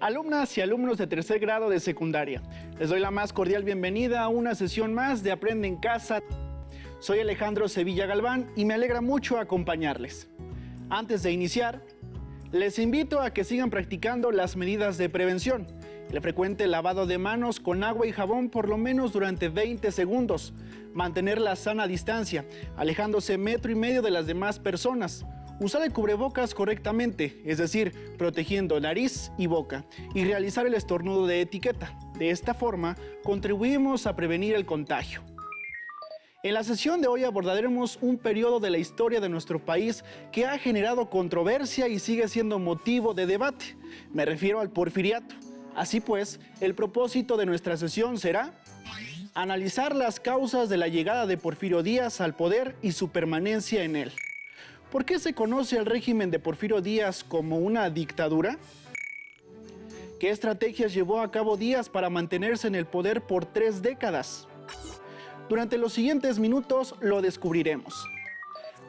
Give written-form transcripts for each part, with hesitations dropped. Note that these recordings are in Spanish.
Alumnas y alumnos de tercer grado de secundaria, les doy la más cordial bienvenida a una sesión más de Aprende en Casa. Soy Alejandro Sevilla Galván y me alegra mucho acompañarles. Antes de iniciar, les invito a que sigan practicando las medidas de prevención. El frecuente lavado de manos con agua y jabón por lo menos durante 20 segundos. Mantener la sana distancia, alejándose 1,5 metros de las demás personas. Usar el cubrebocas correctamente, es decir, protegiendo nariz y boca. Y realizar el estornudo de etiqueta. De esta forma, contribuimos a prevenir el contagio. En la sesión de hoy abordaremos un periodo de la historia de nuestro país que ha generado controversia y sigue siendo motivo de debate. Me refiero al Porfiriato. Así pues, el propósito de nuestra sesión será analizar las causas de la llegada de Porfirio Díaz al poder y su permanencia en él. ¿Por qué se conoce al régimen de Porfirio Díaz como una dictadura? ¿Qué estrategias llevó a cabo Díaz para mantenerse en el poder por 3 décadas? Durante los siguientes minutos lo descubriremos.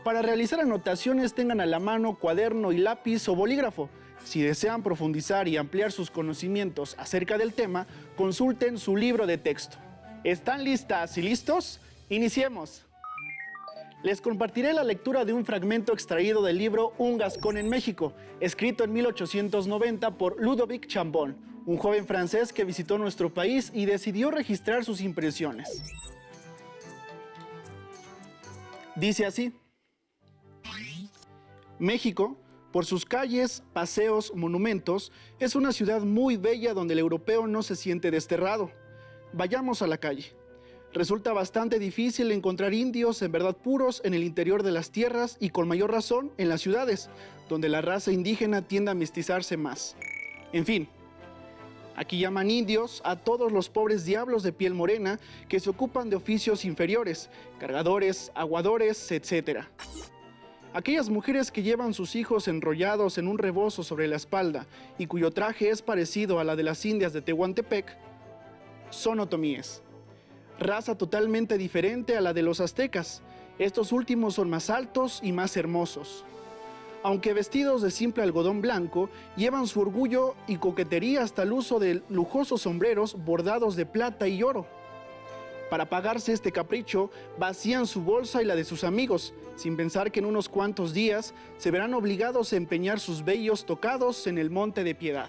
Para realizar anotaciones tengan a la mano cuaderno y lápiz o bolígrafo. Si desean profundizar y ampliar sus conocimientos acerca del tema, consulten su libro de texto. ¿Están listas y listos? ¡Iniciemos! Les compartiré la lectura de un fragmento extraído del libro Un Gascón en México, escrito en 1890 por Ludovic Chambon, un joven francés que visitó nuestro país y decidió registrar sus impresiones. Dice así: México, por sus calles, paseos, monumentos, es una ciudad muy bella donde el europeo no se siente desterrado. Vayamos a la calle. Resulta bastante difícil encontrar indios en verdad puros en el interior de las tierras y con mayor razón en las ciudades, donde la raza indígena tiende a mestizarse más. En fin, aquí llaman indios a todos los pobres diablos de piel morena que se ocupan de oficios inferiores, cargadores, aguadores, etc. Aquellas mujeres que llevan sus hijos enrollados en un rebozo sobre la espalda y cuyo traje es parecido a la de las indias de Tehuantepec, son otomíes. Raza totalmente diferente a la de los aztecas. Estos últimos son más altos y más hermosos. Aunque vestidos de simple algodón blanco, llevan su orgullo y coquetería hasta el uso de lujosos sombreros bordados de plata y oro. Para pagarse este capricho, vacían su bolsa y la de sus amigos, sin pensar que en unos cuantos días se verán obligados a empeñar sus vellos tocados en el Monte de Piedad.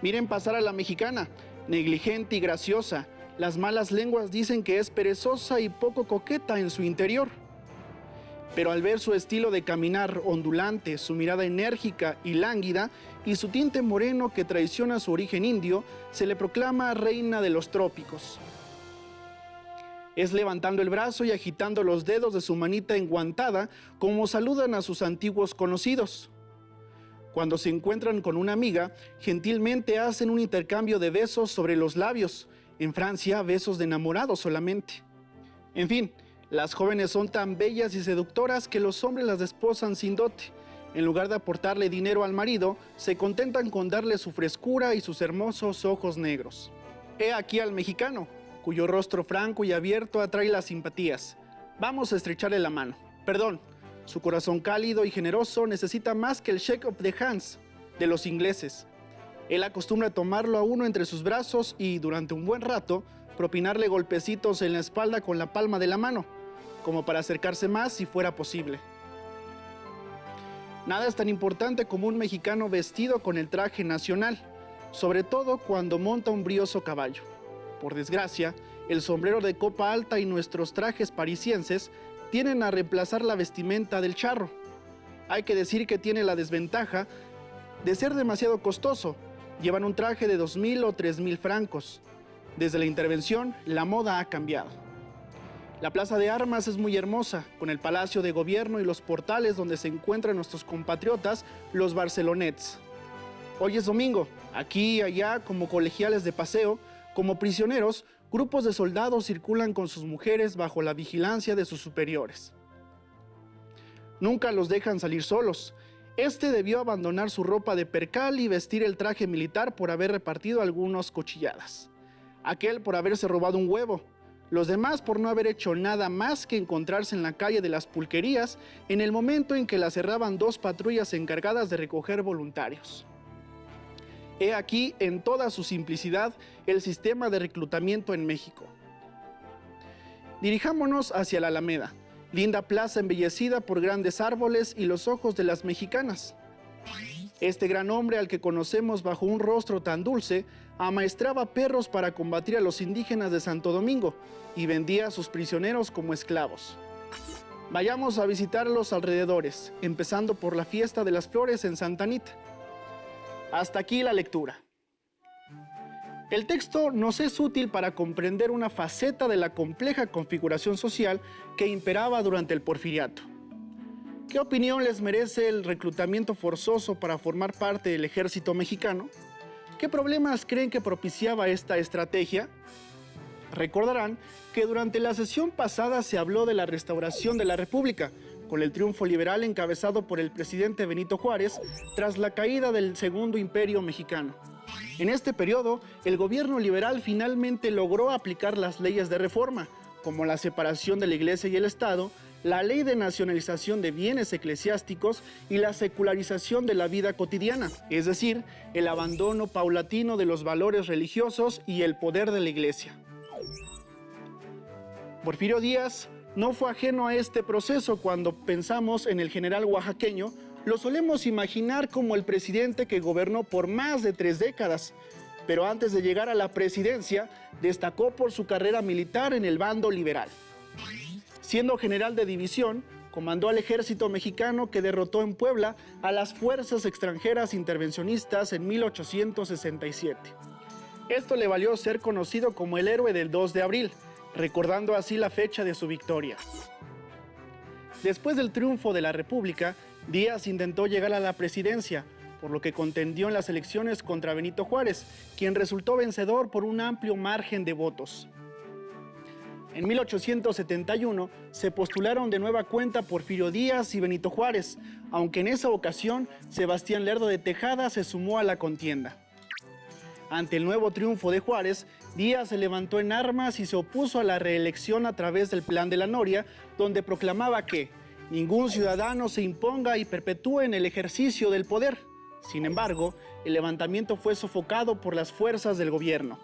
Miren pasar a la mexicana, negligente y graciosa. Las malas lenguas dicen que es perezosa y poco coqueta en su interior. Pero al ver su estilo de caminar ondulante, su mirada enérgica y lánguida, y su tinte moreno que traiciona su origen indio, se le proclama reina de los trópicos. Es levantando el brazo y agitando los dedos de su manita enguantada como saludan a sus antiguos conocidos. Cuando se encuentran con una amiga, gentilmente hacen un intercambio de besos sobre los labios. En Francia, besos de enamorados solamente. En fin, las jóvenes son tan bellas y seductoras que los hombres las desposan sin dote. En lugar de aportarle dinero al marido, se contentan con darle su frescura y sus hermosos ojos negros. He aquí al mexicano, cuyo rostro franco y abierto atrae las simpatías. Vamos a estrecharle la mano. Perdón. Su corazón cálido y generoso necesita más que el shake of the hands de los ingleses. Él acostumbra tomarlo a uno entre sus brazos y, durante un buen rato, propinarle golpecitos en la espalda con la palma de la mano, como para acercarse más si fuera posible. Nada es tan importante como un mexicano vestido con el traje nacional, sobre todo cuando monta un brioso caballo. Por desgracia, el sombrero de copa alta y nuestros trajes parisienses tienen a reemplazar la vestimenta del charro. Hay que decir que tiene la desventaja de ser demasiado costoso. Llevan un traje de 2,000 o 3,000 francos. Desde la intervención, la moda ha cambiado. La Plaza de Armas es muy hermosa, con el Palacio de Gobierno y los portales donde se encuentran nuestros compatriotas, los barcelonets. Hoy es domingo, aquí y allá, como colegiales de paseo, como prisioneros, grupos de soldados circulan con sus mujeres bajo la vigilancia de sus superiores. Nunca los dejan salir solos. Este debió abandonar su ropa de percal y vestir el traje militar por haber repartido algunas cuchilladas. Aquel por haberse robado un huevo. Los demás por no haber hecho nada más que encontrarse en la calle de las Pulquerías en el momento en que la cerraban 2 patrullas encargadas de recoger voluntarios. He aquí, en toda su simplicidad, el sistema de reclutamiento en México. Dirijámonos hacia la Alameda, linda plaza embellecida por grandes árboles y los ojos de las mexicanas. Este gran hombre al que conocemos bajo un rostro tan dulce, amaestraba perros para combatir a los indígenas de Santo Domingo y vendía a sus prisioneros como esclavos. Vayamos a visitar los alrededores, empezando por la Fiesta de las Flores en Santa Anita. Hasta aquí la lectura. El texto nos es útil para comprender una faceta de la compleja configuración social que imperaba durante el Porfiriato. ¿Qué opinión les merece el reclutamiento forzoso para formar parte del ejército mexicano? ¿Qué problemas creen que propiciaba esta estrategia? Recordarán que durante la sesión pasada se habló de la restauración de la República, con el triunfo liberal encabezado por el presidente Benito Juárez tras la caída del Segundo Imperio Mexicano. En este periodo, el gobierno liberal finalmente logró aplicar las leyes de reforma, como la separación de la Iglesia y el Estado, la ley de nacionalización de bienes eclesiásticos y la secularización de la vida cotidiana, es decir, el abandono paulatino de los valores religiosos y el poder de la Iglesia. Porfirio Díaz no fue ajeno a este proceso. Cuando pensamos en el general oaxaqueño, lo solemos imaginar como el presidente que gobernó por más de 3 décadas, pero antes de llegar a la presidencia, destacó por su carrera militar en el bando liberal. Siendo general de división, comandó al ejército mexicano que derrotó en Puebla a las fuerzas extranjeras intervencionistas en 1867. Esto le valió ser conocido como el héroe del 2 de abril, recordando así la fecha de su victoria. Después del triunfo de la República, Díaz intentó llegar a la presidencia, por lo que contendió en las elecciones contra Benito Juárez, quien resultó vencedor por un amplio margen de votos. En 1871 se postularon de nueva cuenta Porfirio Díaz y Benito Juárez, aunque en esa ocasión Sebastián Lerdo de Tejada se sumó a la contienda. Ante el nuevo triunfo de Juárez, Díaz se levantó en armas y se opuso a la reelección a través del Plan de la Noria, donde proclamaba que ningún ciudadano se imponga y perpetúe en el ejercicio del poder. Sin embargo, el levantamiento fue sofocado por las fuerzas del gobierno.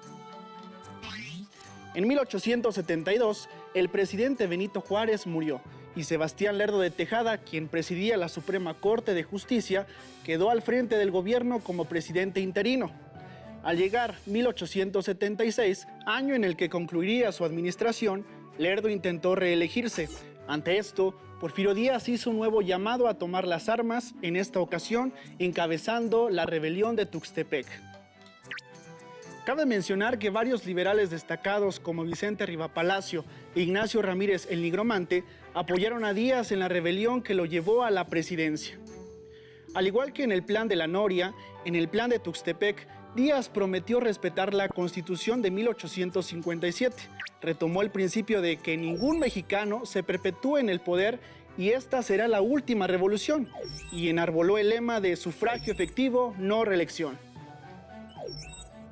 En 1872, el presidente Benito Juárez murió y Sebastián Lerdo de Tejada, quien presidía la Suprema Corte de Justicia, quedó al frente del gobierno como presidente interino. Al llegar 1876, año en el que concluiría su administración, Lerdo intentó reelegirse. Ante esto, Porfirio Díaz hizo un nuevo llamado a tomar las armas, en esta ocasión encabezando la rebelión de Tuxtepec. Cabe mencionar que varios liberales destacados como Vicente Rivapalacio e Ignacio Ramírez el Nigromante apoyaron a Díaz en la rebelión que lo llevó a la presidencia. Al igual que en el Plan de la Noria, en el Plan de Tuxtepec, Díaz prometió respetar la Constitución de 1857, retomó el principio de que ningún mexicano se perpetúe en el poder y esta será la última revolución, y enarboló el lema de sufragio efectivo, no reelección.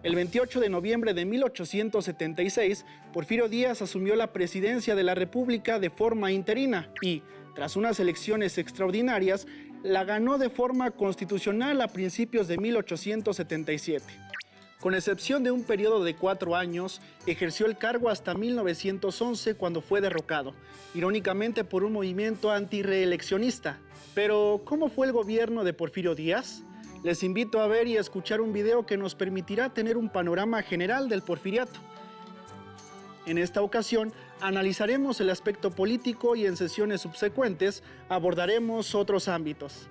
El 28 de noviembre de 1876, Porfirio Díaz asumió la presidencia de la República de forma interina y, tras unas elecciones extraordinarias, la ganó de forma constitucional a principios de 1877. Con excepción de un periodo de 4 años, ejerció el cargo hasta 1911 cuando fue derrocado, irónicamente por un movimiento antirreeleccionista. Pero, ¿cómo fue el gobierno de Porfirio Díaz? Les invito a ver y a escuchar un video que nos permitirá tener un panorama general del porfiriato. En esta ocasión, analizaremos el aspecto político y en sesiones subsecuentes abordaremos otros ámbitos.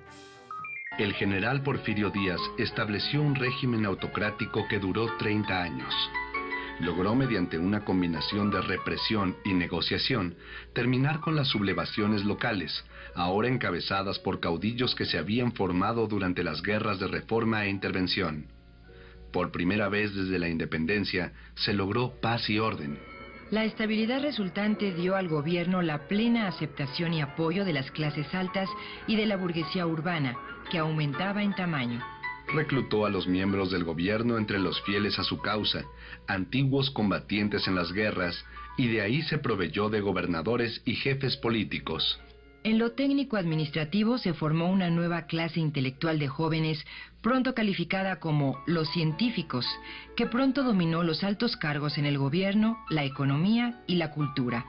El general Porfirio Díaz estableció un régimen autocrático que duró 30 años. Logró, mediante una combinación de represión y negociación, terminar con las sublevaciones locales, ahora encabezadas por caudillos que se habían formado durante las guerras de reforma e intervención. Por primera vez desde la independencia, se logró paz y orden. La estabilidad resultante dio al gobierno la plena aceptación y apoyo de las clases altas y de la burguesía urbana, que aumentaba en tamaño. Reclutó a los miembros del gobierno entre los fieles a su causa, antiguos combatientes en las guerras, y de ahí se proveyó de gobernadores y jefes políticos. En lo técnico-administrativo se formó una nueva clase intelectual de jóvenes, pronto calificada como los científicos, que pronto dominó los altos cargos en el gobierno, la economía y la cultura.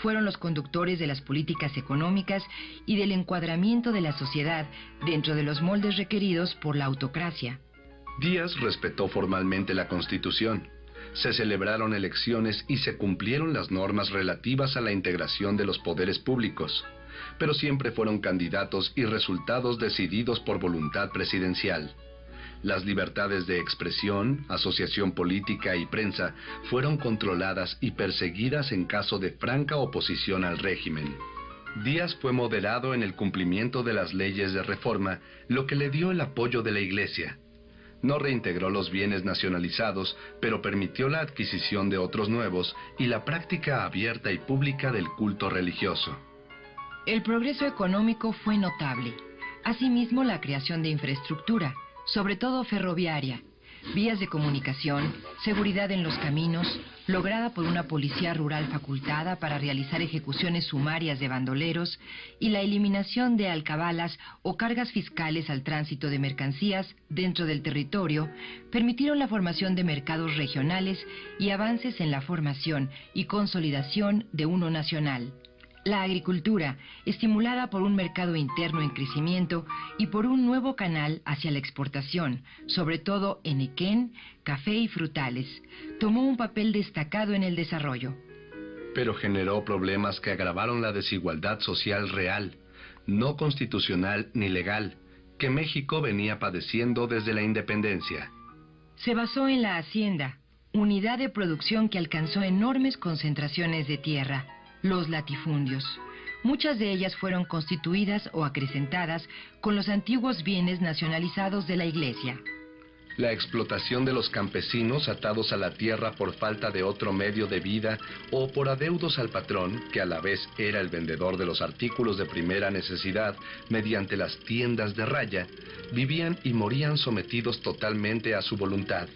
Fueron los conductores de las políticas económicas y del encuadramiento de la sociedad dentro de los moldes requeridos por la autocracia. Díaz respetó formalmente la Constitución. Se celebraron elecciones y se cumplieron las normas relativas a la integración de los poderes públicos, pero siempre fueron candidatos y resultados decididos por voluntad presidencial. Las libertades de expresión, asociación política y prensa fueron controladas y perseguidas en caso de franca oposición al régimen. Díaz fue moderado en el cumplimiento de las leyes de reforma, lo que le dio el apoyo de la Iglesia. No reintegró los bienes nacionalizados, pero permitió la adquisición de otros nuevos y la práctica abierta y pública del culto religioso. El progreso económico fue notable. Asimismo, la creación de infraestructura, sobre todo ferroviaria, vías de comunicación, seguridad en los caminos, lograda por una policía rural facultada para realizar ejecuciones sumarias de bandoleros y la eliminación de alcabalas o cargas fiscales al tránsito de mercancías dentro del territorio, permitieron la formación de mercados regionales y avances en la formación y consolidación de uno nacional. La agricultura, estimulada por un mercado interno en crecimiento y por un nuevo canal hacia la exportación, sobre todo en equén, café y frutales, tomó un papel destacado en el desarrollo. Pero generó problemas que agravaron la desigualdad social real, no constitucional ni legal, que México venía padeciendo desde la independencia. Se basó en la hacienda, unidad de producción que alcanzó enormes concentraciones de tierra, los latifundios. Muchas de ellas fueron constituidas o acrecentadas con los antiguos bienes nacionalizados de la Iglesia. La explotación de los campesinos atados a la tierra por falta de otro medio de vida o por adeudos al patrón, que a la vez era el vendedor de los artículos de primera necesidad mediante las tiendas de raya, vivían y morían sometidos totalmente a su voluntad.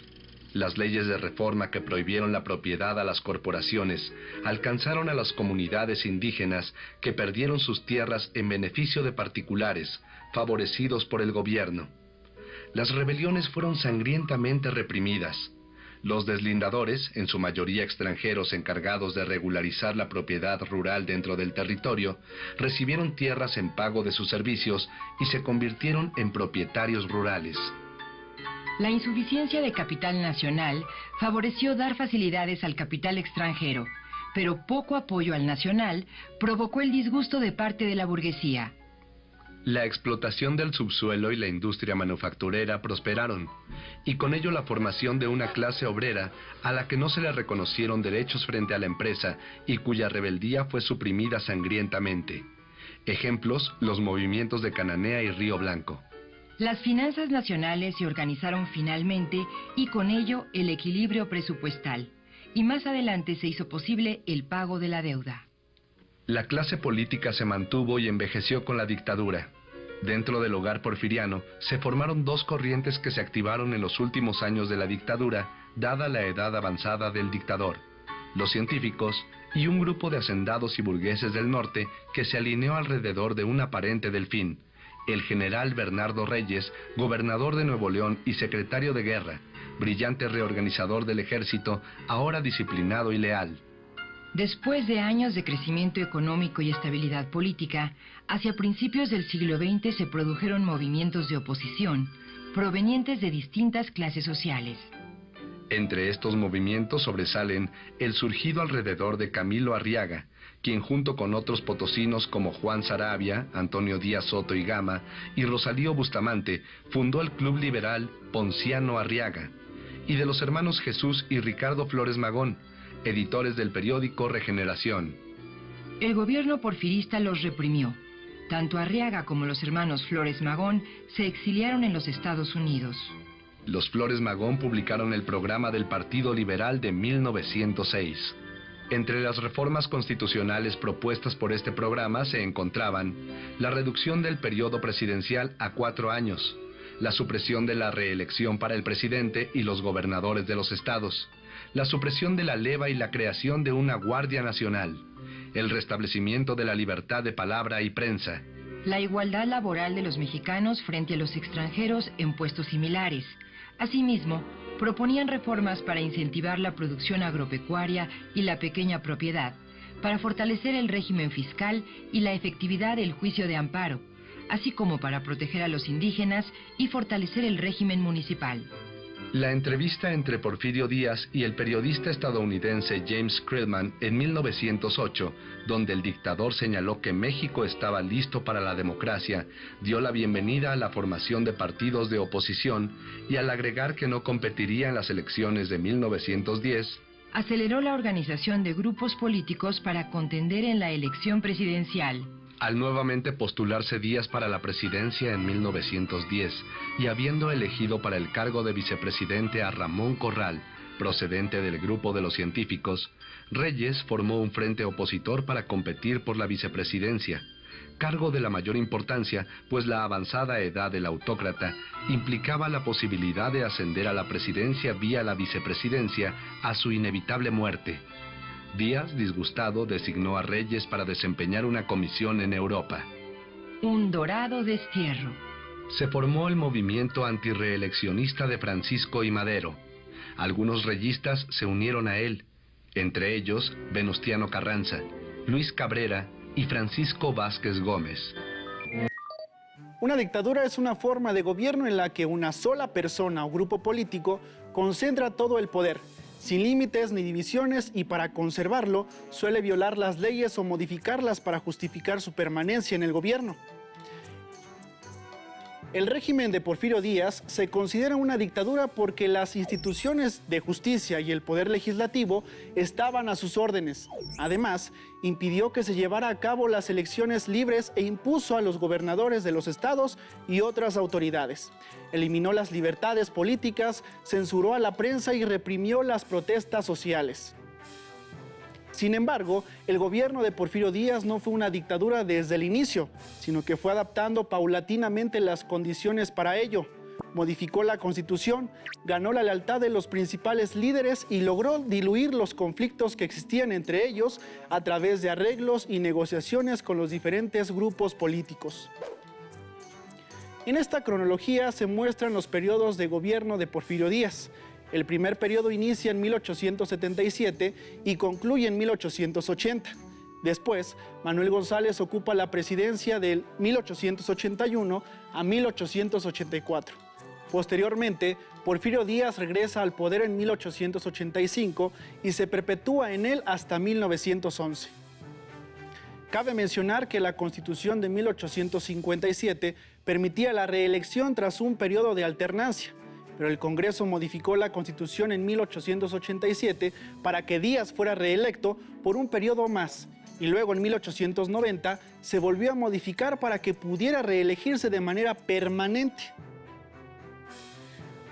Las leyes de reforma que prohibieron la propiedad a las corporaciones alcanzaron a las comunidades indígenas que perdieron sus tierras en beneficio de particulares, favorecidos por el gobierno. Las rebeliones fueron sangrientamente reprimidas. Los deslindadores, en su mayoría extranjeros encargados de regularizar la propiedad rural dentro del territorio, recibieron tierras en pago de sus servicios y se convirtieron en propietarios rurales. La insuficiencia de capital nacional favoreció dar facilidades al capital extranjero, pero poco apoyo al nacional provocó el disgusto de parte de la burguesía. La explotación del subsuelo y la industria manufacturera prosperaron, y con ello la formación de una clase obrera a la que no se le reconocieron derechos frente a la empresa y cuya rebeldía fue suprimida sangrientamente. Ejemplos, los movimientos de Cananea y Río Blanco. Las finanzas nacionales se organizaron finalmente y con ello el equilibrio presupuestal, y más adelante se hizo posible el pago de la deuda. La clase política se mantuvo y envejeció con la dictadura. Dentro del hogar porfiriano se formaron dos corrientes que se activaron en los últimos años de la dictadura, dada la edad avanzada del dictador: los científicos y un grupo de hacendados y burgueses del norte que se alineó alrededor de un aparente delfín, el general Bernardo Reyes, gobernador de Nuevo León y secretario de guerra, brillante reorganizador del ejército, ahora disciplinado y leal. Después de años de crecimiento económico y estabilidad política, hacia principios del siglo XX se produjeron movimientos de oposición provenientes de distintas clases sociales. Entre estos movimientos sobresalen el surgido alrededor de Camilo Arriaga, quien junto con otros potosinos como Juan Saravia, Antonio Díaz Soto y Gama y Rosalío Bustamante fundó el Club Liberal Ponciano Arriaga, y de los hermanos Jesús y Ricardo Flores Magón, editores del periódico Regeneración. El gobierno porfirista los reprimió. Tanto Arriaga como los hermanos Flores Magón se exiliaron en los Estados Unidos. Los Flores Magón publicaron el programa del Partido Liberal de 1906. Entre las reformas constitucionales propuestas por este programa se encontraban la reducción del periodo presidencial a 4 años, la supresión de la reelección para el presidente y los gobernadores de los estados, la supresión de la leva y la creación de una Guardia Nacional, el restablecimiento de la libertad de palabra y prensa, la igualdad laboral de los mexicanos frente a los extranjeros en puestos similares. Asimismo, proponían reformas para incentivar la producción agropecuaria y la pequeña propiedad, para fortalecer el régimen fiscal y la efectividad del juicio de amparo, así como para proteger a los indígenas y fortalecer el régimen municipal. La entrevista entre Porfirio Díaz y el periodista estadounidense James Krillman en 1908, donde el dictador señaló que México estaba listo para la democracia, dio la bienvenida a la formación de partidos de oposición y al agregar que no competiría en las elecciones de 1910, aceleró la organización de grupos políticos para contender en la elección presidencial. Al nuevamente postularse Díaz para la presidencia en 1910 y habiendo elegido para el cargo de vicepresidente a Ramón Corral, procedente del grupo de los científicos, Reyes formó un frente opositor para competir por la vicepresidencia, cargo de la mayor importancia, pues la avanzada edad del autócrata implicaba la posibilidad de ascender a la presidencia vía la vicepresidencia a su inevitable muerte. Díaz, disgustado, designó a Reyes para desempeñar una comisión en Europa. Un dorado destierro. Se formó el movimiento antirreeleccionista de Francisco I. Madero. Algunos reyistas se unieron a él, entre ellos Venustiano Carranza, Luis Cabrera y Francisco Vázquez Gómez. Una dictadura es una forma de gobierno en la que una sola persona o grupo político concentra todo el poder, sin límites ni divisiones, y para conservarlo suele violar las leyes o modificarlas para justificar su permanencia en el gobierno. El régimen de Porfirio Díaz se considera una dictadura porque las instituciones de justicia y el poder legislativo estaban a sus órdenes. Además, impidió que se llevara a cabo las elecciones libres e impuso a los gobernadores de los estados y otras autoridades. Eliminó las libertades políticas, censuró a la prensa y reprimió las protestas sociales. Sin embargo, el gobierno de Porfirio Díaz no fue una dictadura desde el inicio, sino que fue adaptando paulatinamente las condiciones para ello. Modificó la Constitución, ganó la lealtad de los principales líderes y logró diluir los conflictos que existían entre ellos a través de arreglos y negociaciones con los diferentes grupos políticos. En esta cronología se muestran los periodos de gobierno de Porfirio Díaz. El primer periodo inicia en 1877 y concluye en 1880. Después, Manuel González ocupa la presidencia del 1881 a 1884. Posteriormente, Porfirio Díaz regresa al poder en 1885 y se perpetúa en él hasta 1911. Cabe mencionar que la Constitución de 1857 permitía la reelección tras un periodo de alternancia, pero el Congreso modificó la Constitución en 1887 para que Díaz fuera reelecto por un periodo más, y luego en 1890 se volvió a modificar para que pudiera reelegirse de manera permanente.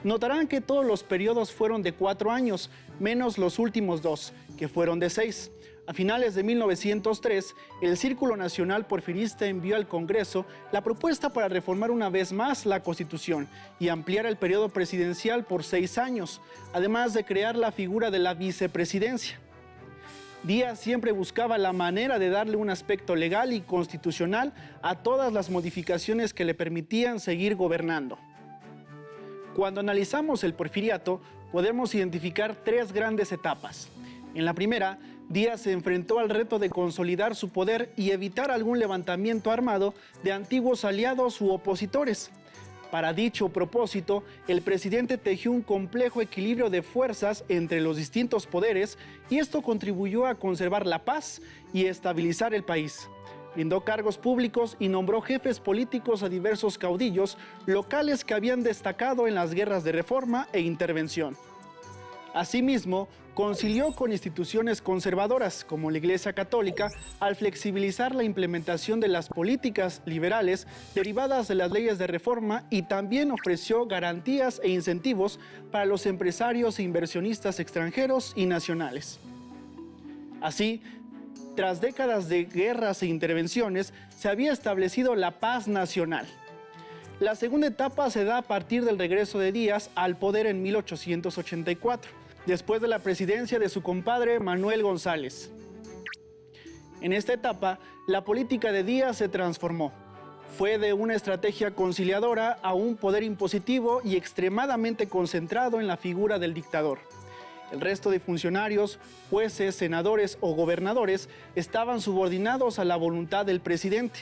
Notarán que todos los periodos fueron de 4 años, menos los últimos 2, que fueron de 6. A finales de 1903, el Círculo Nacional Porfirista envió al Congreso la propuesta para reformar una vez más la Constitución y ampliar el periodo presidencial por 6 años, además de crear la figura de la vicepresidencia. Díaz siempre buscaba la manera de darle un aspecto legal y constitucional a todas las modificaciones que le permitían seguir gobernando. Cuando analizamos el porfiriato, podemos identificar 3 grandes etapas. En la primera, Díaz se enfrentó al reto de consolidar su poder y evitar algún levantamiento armado de antiguos aliados u opositores. Para dicho propósito, el presidente tejió un complejo equilibrio de fuerzas entre los distintos poderes y esto contribuyó a conservar la paz y estabilizar el país. Brindó cargos públicos y nombró jefes políticos a diversos caudillos locales que habían destacado en las guerras de reforma e intervención. Asimismo, concilió con instituciones conservadoras como la Iglesia Católica al flexibilizar la implementación de las políticas liberales derivadas de las leyes de reforma y también ofreció garantías e incentivos para los empresarios e inversionistas extranjeros y nacionales. Así, tras décadas de guerras e intervenciones, se había establecido la paz nacional. La segunda etapa se da a partir del regreso de Díaz al poder en 1884, después de la presidencia de su compadre Manuel González. En esta etapa, la política de Díaz se transformó. Fue de una estrategia conciliadora a un poder impositivo y extremadamente concentrado en la figura del dictador. El resto de funcionarios, jueces, senadores o gobernadores estaban subordinados a la voluntad del presidente.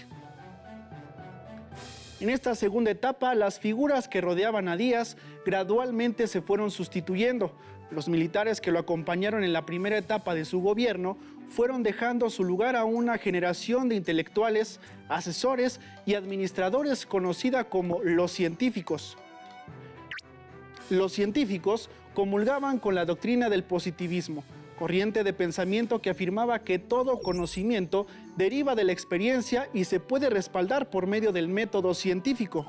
En esta segunda etapa, las figuras que rodeaban a Díaz gradualmente se fueron sustituyendo. Los militares que lo acompañaron en la primera etapa de su gobierno fueron dejando su lugar a una generación de intelectuales, asesores y administradores conocida como los científicos. Los científicos comulgaban con la doctrina del positivismo, corriente de pensamiento que afirmaba que todo conocimiento deriva de la experiencia y se puede respaldar por medio del método científico.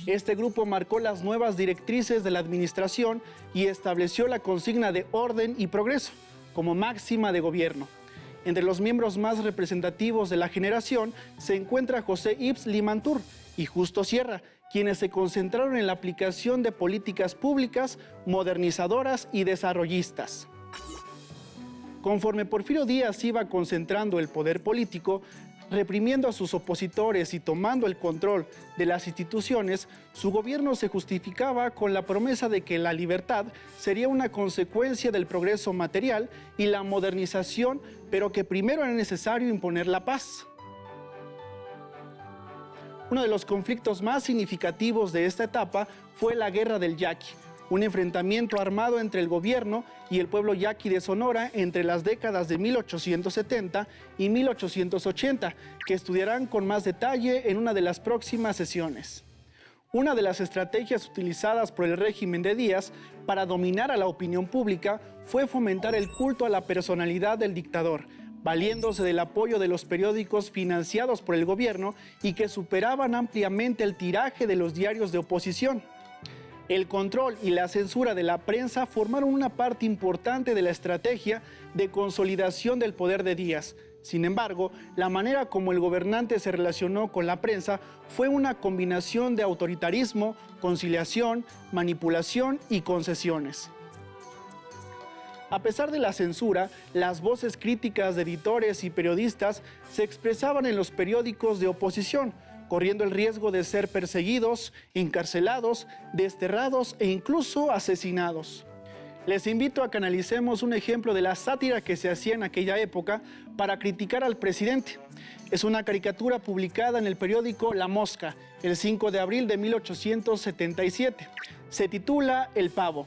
Este grupo marcó las nuevas directrices de la administración y estableció la consigna de orden y progreso como máxima de gobierno. Entre los miembros más representativos de la generación se encuentra José Yves Limantour y Justo Sierra, quienes se concentraron en la aplicación de políticas públicas modernizadoras y desarrollistas. Conforme Porfirio Díaz iba concentrando el poder político, reprimiendo a sus opositores y tomando el control de las instituciones, su gobierno se justificaba con la promesa de que la libertad sería una consecuencia del progreso material y la modernización, pero que primero era necesario imponer la paz. Uno de los conflictos más significativos de esta etapa fue la Guerra del Yaqui, un enfrentamiento armado entre el gobierno y el pueblo yaqui de Sonora entre las décadas de 1870 y 1880, que estudiarán con más detalle en una de las próximas sesiones. Una de las estrategias utilizadas por el régimen de Díaz para dominar a la opinión pública fue fomentar el culto a la personalidad del dictador, valiéndose del apoyo de los periódicos financiados por el gobierno y que superaban ampliamente el tiraje de los diarios de oposición. El control y la censura de la prensa formaron una parte importante de la estrategia de consolidación del poder de Díaz. Sin embargo, la manera como el gobernante se relacionó con la prensa fue una combinación de autoritarismo, conciliación, manipulación y concesiones. A pesar de la censura, las voces críticas de editores y periodistas se expresaban en los periódicos de oposición, corriendo el riesgo de ser perseguidos, encarcelados, desterrados e incluso asesinados. Les invito a que analicemos un ejemplo de la sátira que se hacía en aquella época para criticar al presidente. Es una caricatura publicada en el periódico La Mosca, el 5 de abril de 1877. Se titula El Pavo.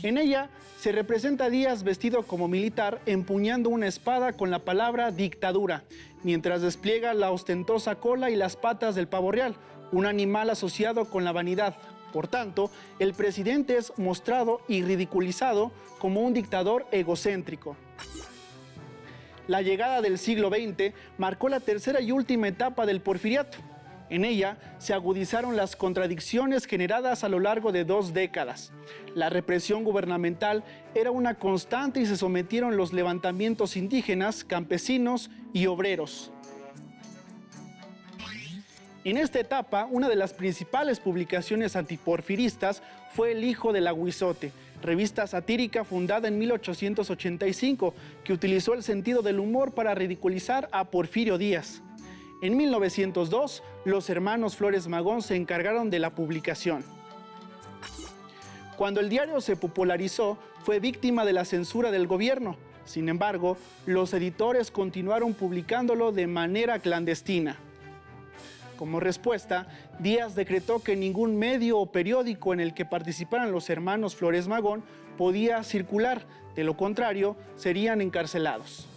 En ella se representa a Díaz vestido como militar empuñando una espada con la palabra dictadura, mientras despliega la ostentosa cola y las patas del pavo real, un animal asociado con la vanidad. Por tanto, el presidente es mostrado y ridiculizado como un dictador egocéntrico. La llegada del siglo XX marcó la tercera y última etapa del porfiriato. En ella se agudizaron las contradicciones generadas a lo largo de 2 décadas. La represión gubernamental era una constante y se sometieron los levantamientos indígenas, campesinos y obreros. En esta etapa, una de las principales publicaciones antiporfiristas fue El Hijo del Aguizote, revista satírica fundada en 1885, que utilizó el sentido del humor para ridiculizar a Porfirio Díaz. En 1902, los hermanos Flores Magón se encargaron de la publicación. Cuando el diario se popularizó, fue víctima de la censura del gobierno. Sin embargo, los editores continuaron publicándolo de manera clandestina. Como respuesta, Díaz decretó que ningún medio o periódico en el que participaran los hermanos Flores Magón podía circular, de lo contrario, serían encarcelados.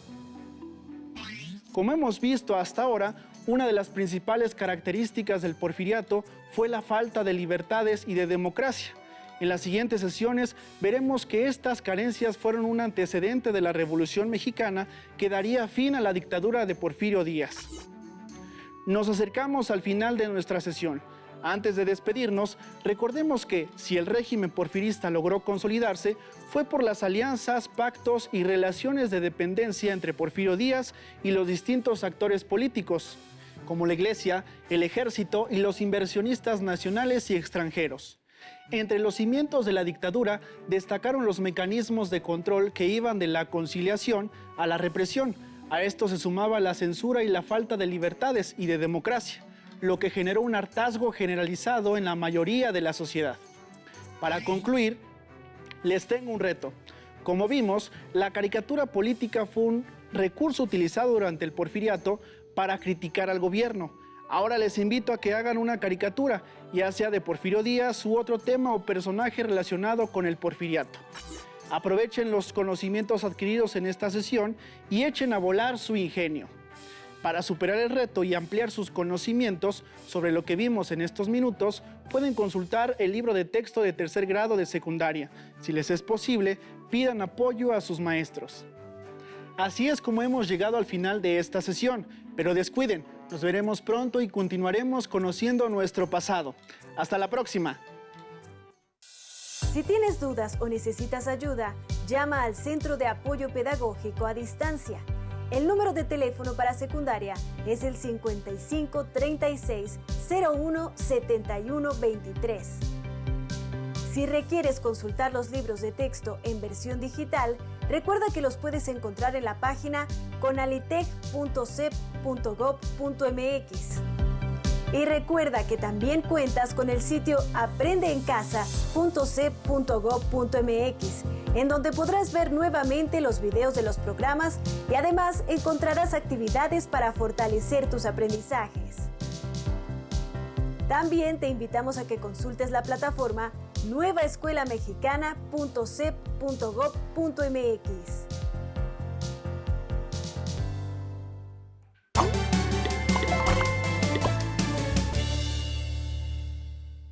Como hemos visto hasta ahora, una de las principales características del porfiriato fue la falta de libertades y de democracia. En las siguientes sesiones veremos que estas carencias fueron un antecedente de la Revolución Mexicana que daría fin a la dictadura de Porfirio Díaz. Nos acercamos al final de nuestra sesión. Antes de despedirnos, recordemos que si el régimen porfirista logró consolidarse, fue por las alianzas, pactos y relaciones de dependencia entre Porfirio Díaz y los distintos actores políticos, como la Iglesia, el Ejército y los inversionistas nacionales y extranjeros. Entre los cimientos de la dictadura destacaron los mecanismos de control que iban de la conciliación a la represión, A esto se sumaba la censura y la falta de libertades y de democracia, lo que generó un hartazgo generalizado en la mayoría de la sociedad. Para concluir, les tengo un reto. Como vimos, la caricatura política fue un recurso utilizado durante el Porfiriato para criticar al gobierno. Ahora les invito a que hagan una caricatura, ya sea de Porfirio Díaz u otro tema o personaje relacionado con el Porfiriato. Aprovechen los conocimientos adquiridos en esta sesión y echen a volar su ingenio. Para superar el reto y ampliar sus conocimientos sobre lo que vimos en estos minutos, pueden consultar el libro de texto de tercer grado de secundaria. Si les es posible, pidan apoyo a sus maestros. Así es como hemos llegado al final de esta sesión, pero descuiden, nos veremos pronto y continuaremos conociendo nuestro pasado. Hasta la próxima. Si tienes dudas o necesitas ayuda, llama al Centro de Apoyo Pedagógico a Distancia. El número de teléfono para secundaria es el 55 36 01 71 23. Si requieres consultar los libros de texto en versión digital, recuerda que los puedes encontrar en la página conalitec.cep.gov.mx. Y recuerda que también cuentas con el sitio aprendeencasa.cep.gov.mx, en donde podrás ver nuevamente los videos de los programas y además encontrarás actividades para fortalecer tus aprendizajes. También te invitamos a que consultes la plataforma nuevaescuelamexicana.cep.gov.mx.